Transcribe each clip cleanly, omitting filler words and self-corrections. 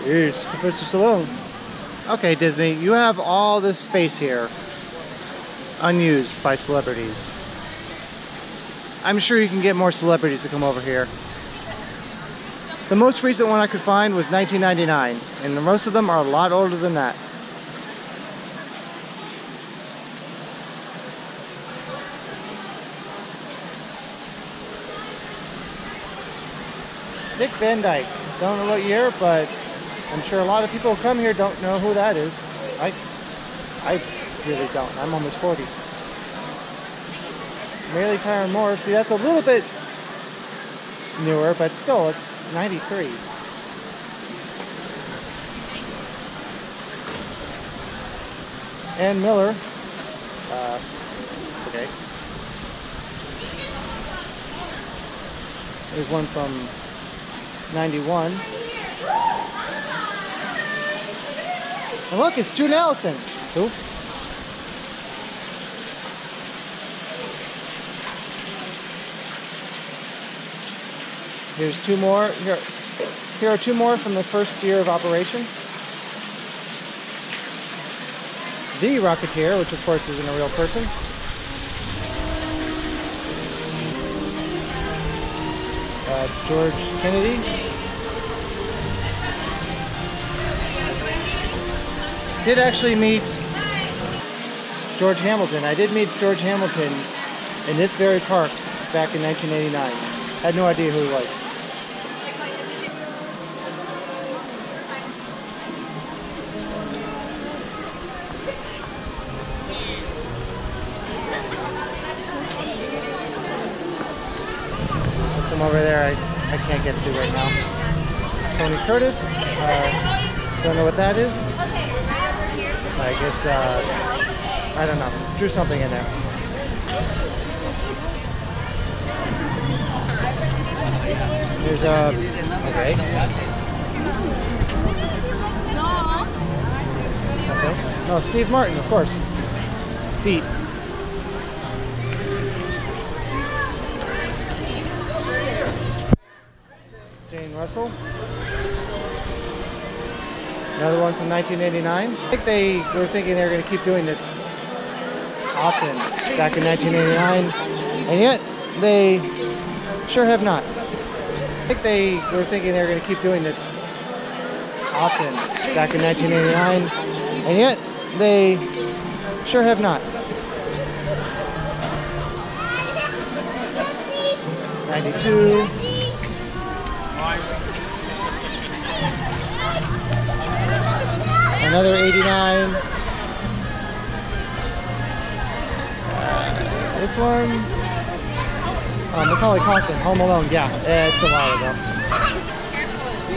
Here's Sylvester Stallone. Okay, Disney, you have all this space here unused by celebrities. I'm sure you can get more celebrities to come over here. The most recent one I could find was 1999, and most of them are a lot older than that. Dick Van Dyke. Don't know what year, but I'm sure a lot of people who come here don't know who that is. I really don't. I'm almost 40. Mary Tyler Moore. See, that's a little bit newer, but still, it's 93. Ann Miller. Okay. There's one from 91. And look, it's June Allison. Who? Here's two more. Here are two more from the first year of operation. The Rocketeer, which of course isn't a real person. George Kennedy. Did actually meet George Hamilton. I did meet George Hamilton in this very park back in 1989. Had no idea who he was. There's some over there I can't get to right now. Tony Curtis. Don't know what that is. I guess, I don't know. Drew something in there. There's okay. Okay. Oh, Steve Martin, of course. Feet. Jane Russell. Another one from 1989. I think they were thinking they were going to keep doing this often back in 1989, and yet they sure have not. I think they were thinking they were going to keep doing this often back in 1989, and yet they sure have not. 92. Another 89. This one. Macaulay Culkin, Home Alone. Yeah, it's a while ago.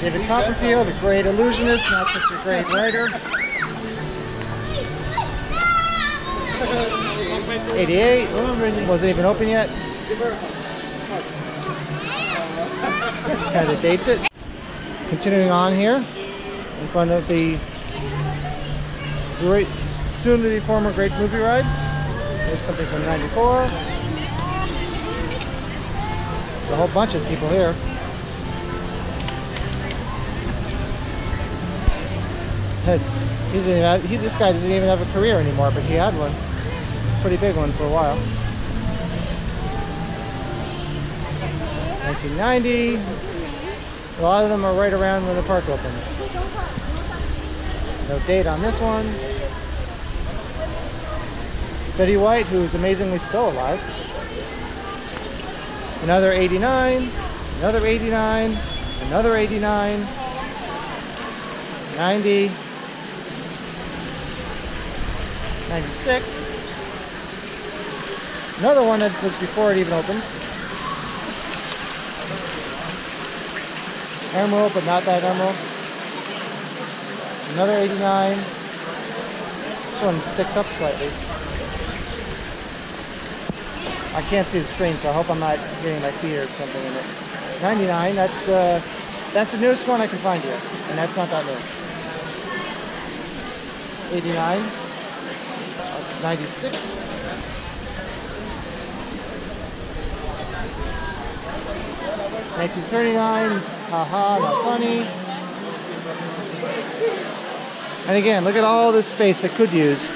David Copperfield, a great illusionist, not such a great writer. 88. Wasn't even open yet. This kind of dates it. Continuing on here, in front of the great, soon to be former Great Movie Ride. There's something from 94. There's a whole bunch of people here. This guy doesn't even have a career anymore, but he had one. Pretty big one for a while. 1990. A lot of them are right around when the park opened. No date on this one. Betty White, who's amazingly still alive. Another 89, another 89, another 89, 90, 96. Another one that was before it even opened. Emerald, but not that emerald. Another 89. This one sticks up slightly. I can't see the screen, so I hope I'm not getting my feet or something in it. 99, that's the newest one I can find here, and that's not that new. 89, that's 96. 1939, haha, not funny. And again, look at all this space it could use.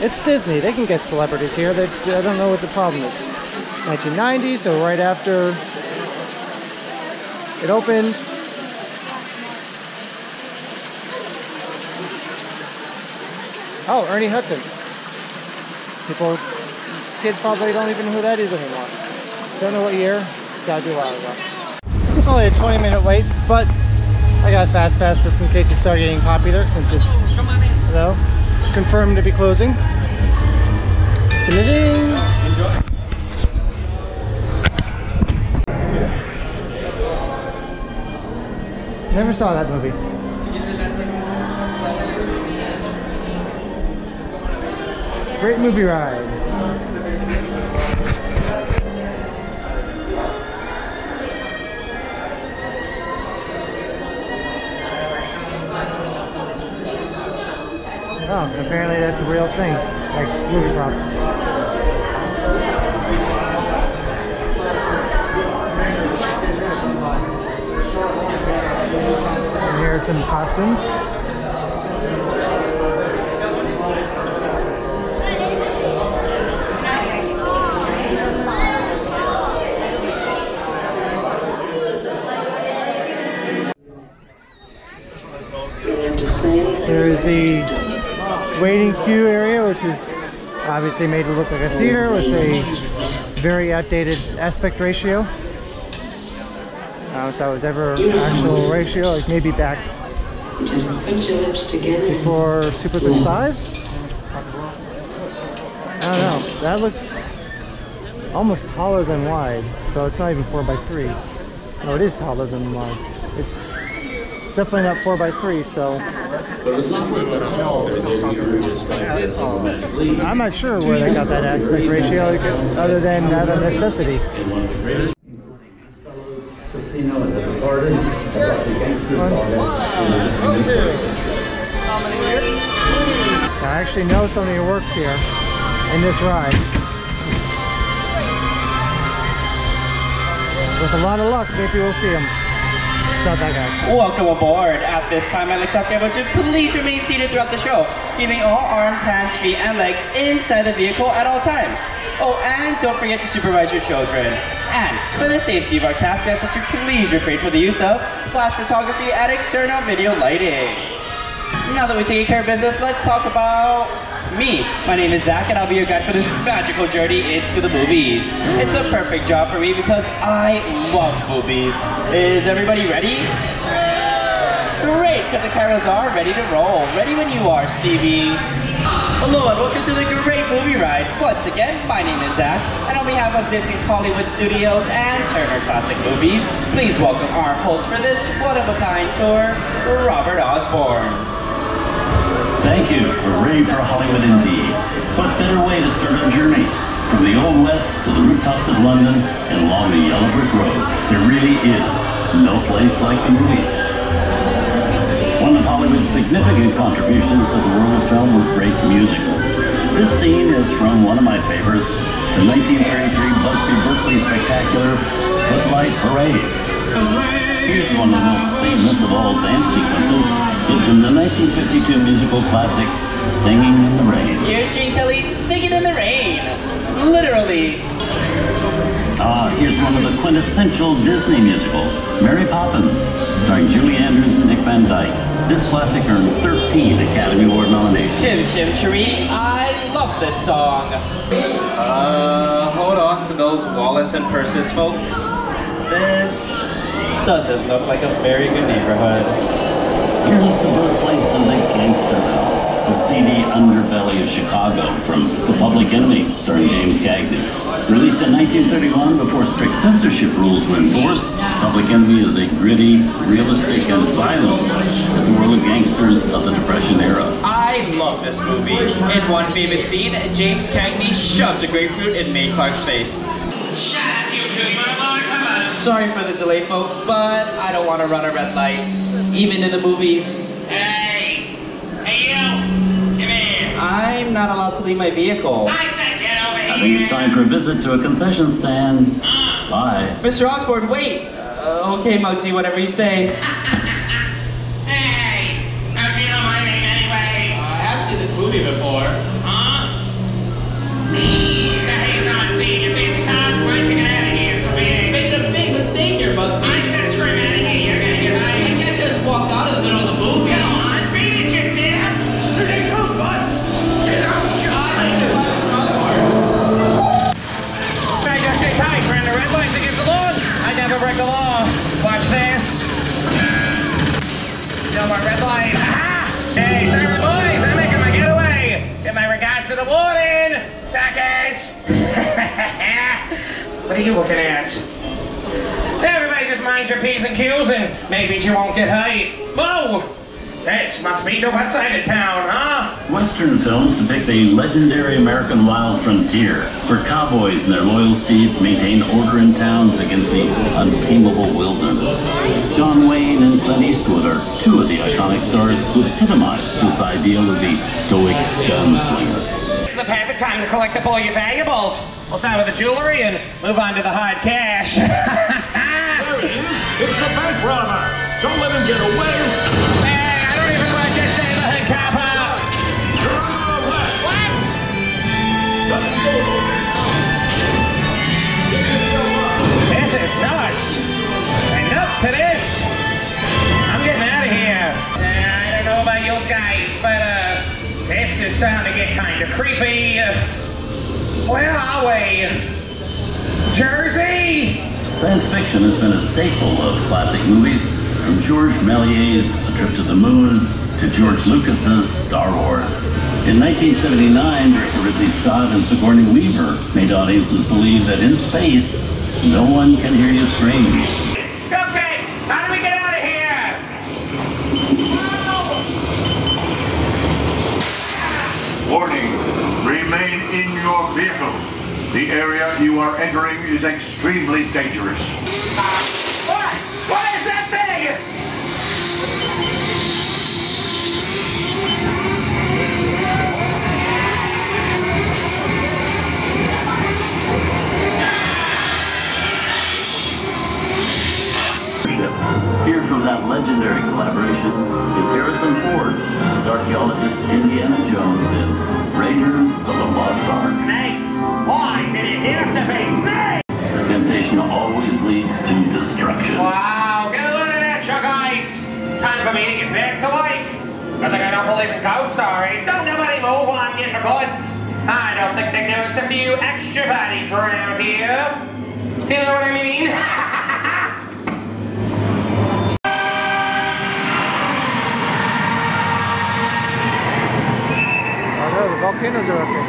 It's Disney. They can get celebrities here. I don't know what the problem is. 1990, so right after it opened. Oh, Ernie Hudson. Kids probably don't even know who that is anymore. Don't know what year. Gotta be a while ago. It's only a 20-minute wait, but I got a fast pass just in case it started getting popular, since it's, you know, confirmed to be closing. Enjoy. Never saw that movie. Great movie ride. Oh, apparently that's a real thing, like movie prop. And here are some costumes. There is the waiting queue area, which is obviously made to look like a theater with a very outdated aspect ratio. I don't know if that was ever an actual ratio, like maybe back before Super 35? I don't know. That looks almost taller than wide, so it's not even 4x3. No, it is taller than wide. It's definitely not 4x3, so I'm not sure where they got that aspect ratio, other than out of necessity. I actually know somebody who works here in this ride. With a lot of luck, maybe we'll see him. Not that guy. Welcome aboard. At this time, I'd like to ask everyone to please remain seated throughout the show, keeping all arms, hands, feet, and legs inside the vehicle at all times. Oh, and don't forget to supervise your children. And for the safety of our cast, we ask that you please refrain from the use of flash photography and external video lighting. Now that we've taken care of business, let's talk about me. My name is Zach, and I'll be your guide for this magical journey into the movies. It's a perfect job for me because I love movies. Is everybody ready? Great, because the cameras are ready to roll. Ready when you are, CB. Hello, and welcome to the Great Movie Ride. Once again, my name is Zach, and on behalf of Disney's Hollywood Studios and Turner Classic Movies, please welcome our host for this one-of-a-kind tour, Robert Osborne. Thank you. We're ready for Hollywood indeed. What better way to start our journey? From the Old West to the rooftops of London and along the Yellow Brick Road, there really is no place like the movies. One of Hollywood's significant contributions to the world of film was great musicals. This scene is from one of my favorites, the 1933 Busby Berkeley spectacular Footlight Parade. Here's one of the most famous of all dance sequences. It's from the 1952 musical classic, Singing in the Rain. Here's Gene Kelly singing in the rain. Literally. Here's one of the quintessential Disney musicals, Mary Poppins, starring Julie Andrews and Dick Van Dyke. This classic earned 13 Academy Award nominations. Chim Cheree, I love this song. Hold on to those wallets and purses, folks. This doesn't look like a very good neighborhood. Here's the birthplace of the gangster, the seedy underbelly of Chicago from The Public Enemy, starring James Cagney. Released in 1931 before strict censorship rules were enforced, Public Enemy is a gritty, realistic, and violent look at the world of gangsters of the Depression era. I love this movie. In one famous scene, James Cagney shoves a grapefruit in Mae Clark's face. Shut up, you two, come on. Sorry for the delay, folks, but I don't want to run a red light, even in the movies. Hey you, come here. I'm not allowed to leave my vehicle. I said get over I think here. it's time for a visit to a concession stand. Bye. Mr. Osborne, wait! Okay, Muggsy, whatever you say. Hey, movie before. Huh? Hey, Todsy, you fancy cards? Why don't you get out of here, Swig? It's a big mistake here, Bugsy. I said scream out of here. You're gonna get high. You can't just walk out of the middle of the movie. Go on, beat it, you dip. Here they come, bud. Get out, I think the five strong part. I just stay tight, friend. The red lights against the law. I never break the law. Watch this. No more red light. Ha! Hey, Siren boys, I'm making my getaway. Give my regards to the warden, suckers. What are you looking at? Everybody just mind your P's and Q's and maybe you won't get hurt. Whoa! This must be the west side of town, huh? Western films depict the legendary American wild frontier, where cowboys and their loyal steeds maintain order in towns against the untamable wilderness. John Wayne and Clint Eastwood are two of the iconic stars who epitomize this ideal of the stoic gunslinger. It's the perfect time to collect up all your valuables. We'll start with the jewelry and move on to the hard cash. There it is. It's the bank robber. Don't let him get away. Hey, I don't even like this neighborhood, copper. What? This is nuts. And nuts to this. I'm getting out of here. I don't know about you guys, but this is starting to get kind of creepy. Where are we? Jersey? Science fiction has been a staple of classic movies, from George Méliès's A Trip to the Moon to George Lucas's Star Wars. In 1979, director Ridley Scott and Sigourney Weaver made audiences believe that in space, no one can hear you scream. Okay, how do we get out of here? Warning, remain in your vehicle. The area you are entering is extremely dangerous. What? What is that thing? Here from that legendary collaboration is Harrison Ford as archaeologist Indiana Jones in Raiders of the Lost Ark. Snakes? Why did it have to be snakes? Temptation always leads to destruction. Wow, get a load of that, Chuck Ice. Time for me to get back to life. Good thing I don't believe in ghost stories. Don't nobody move while I'm getting the goods. I don't think they notice a few extra bodies around here. Do you know what I mean? Oh no, the volcanoes are up here.